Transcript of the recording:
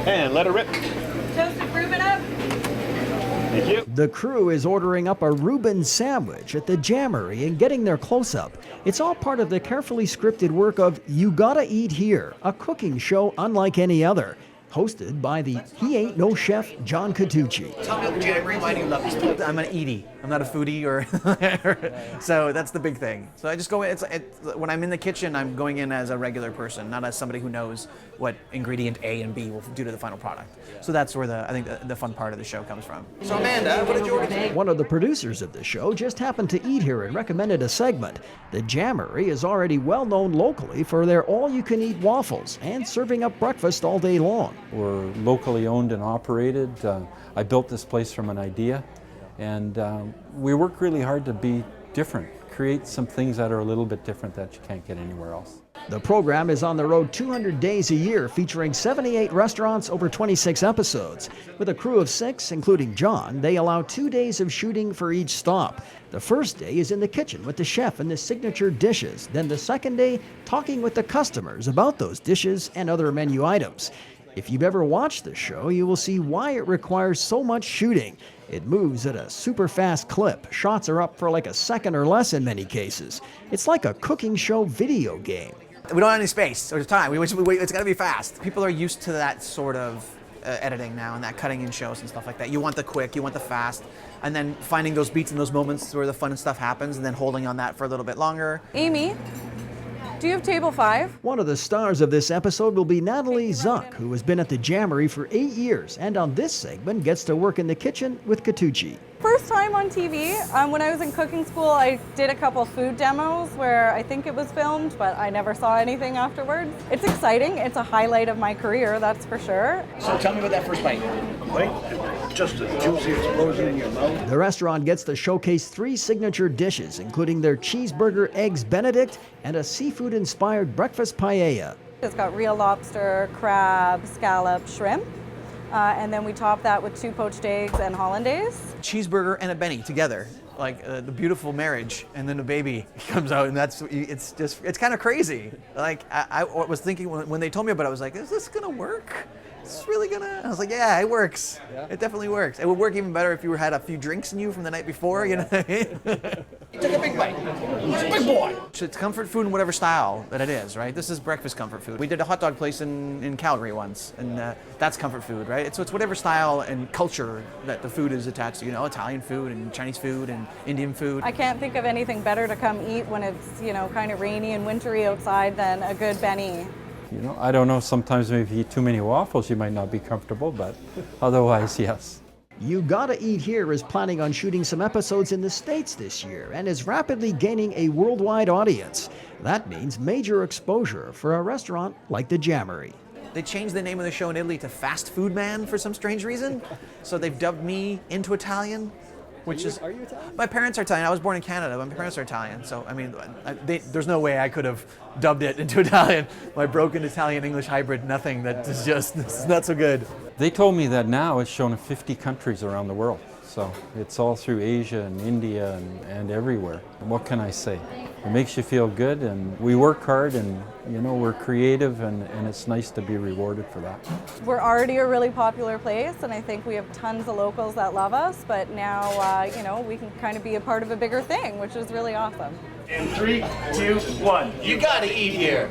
And let her rip. Toasted Reuben up. Thank you. The crew is ordering up a Reuben sandwich at the Jammery and getting their close-up. It's all part of the carefully scripted work of You Gotta Eat Here, a cooking show unlike any other, hosted by the He Ain't No Chef, John Catucci. Tell me, Jammery, why do you love this? I'm an eatie. I'm not a foodie, so that's the big thing. So I just go in. When I'm in the kitchen, I'm going in as a regular person, not as somebody who knows what ingredient A and B will do to the final product. So that's where I think the fun part of the show comes from. So Amanda, what did you order today? One of the producers of the show just happened to eat here and recommended a segment. The Jammery is already well known locally for their all-you-can-eat waffles and serving up breakfast all day long. We're locally owned and operated. I built this place from an idea, and we work really hard to be different, create some things that are a little bit different that you can't get anywhere else. The program is on the road 200 days a year, featuring 78 restaurants over 26 episodes. With a crew of 6, including John, they allow 2 days of shooting for each stop. The first day is in the kitchen with the chef and the signature dishes. Then the second day, talking with the customers about those dishes and other menu items. If you've ever watched the show, you will see why it requires so much shooting. It moves at a super fast clip. Shots are up for like a second or less in many cases. It's like a cooking show video game. We don't have any space or time. It's got to be fast. People are used to that sort of editing now and that cutting in shows and stuff like that. You want the quick, you want the fast, and then finding those beats and those moments where the fun stuff happens and then holding on that for a little bit longer. Amy, do you have table 5? One of the stars of this episode will be Natalie Zuck, who has been at the Jammery for 8 years and on this segment gets to work in the kitchen with Catucci. First time on TV. When I was in cooking school, I did a couple food demos where I think it was filmed, but I never saw anything afterwards. It's exciting. It's a highlight of my career, that's for sure. So tell me about that first bite. Right? Just a juicy explosion in your mouth. The restaurant gets to showcase 3 signature dishes, including their cheeseburger eggs Benedict and a seafood-inspired breakfast paella. It's got real lobster, crab, scallop, shrimp. And then we top that with 2 poached eggs and hollandaise. Cheeseburger and a Benny together, like the beautiful marriage, and then a baby comes out, and it's kind of crazy. Like I was thinking when they told me about it, I was like, is this gonna work? Is this really gonna? I was like, yeah, it works. Yeah. It definitely works. It would work even better if you had a few drinks in you from the night before, you know what I mean? Take a big bite. Big boy. It's comfort food in whatever style that it is, right? This is breakfast comfort food. We did a hot dog place in Calgary once, and that's comfort food, right? So it's whatever style and culture that the food is attached to, you know, Italian food and Chinese food and Indian food. I can't think of anything better to come eat when it's, you know, kind of rainy and wintry outside than a good Benny. You know, I don't know, sometimes maybe if you eat too many waffles you might not be comfortable, but otherwise, yes. You Gotta Eat Here is planning on shooting some episodes in the States this year and is rapidly gaining a worldwide audience. That means major exposure for a restaurant like the Jammery. They changed the name of the show in Italy to Fast Food Man for some strange reason. So they've dubbed me into Italian. Are you Italian? My parents are Italian. I was born in Canada, but my parents are Italian. So, I mean, there's no way I could have dubbed it into Italian. My broken Italian-English hybrid, nothing. This is not so good. They told me that now it's shown in 50 countries around the world. So it's all through Asia and India and everywhere. What can I say? It makes you feel good, and we work hard, and you know, we're creative, and it's nice to be rewarded for that. We're already a really popular place, and I think we have tons of locals that love us, but now, you know, we can kind of be a part of a bigger thing, which is really awesome. In 3, 2, 1. You gotta eat here.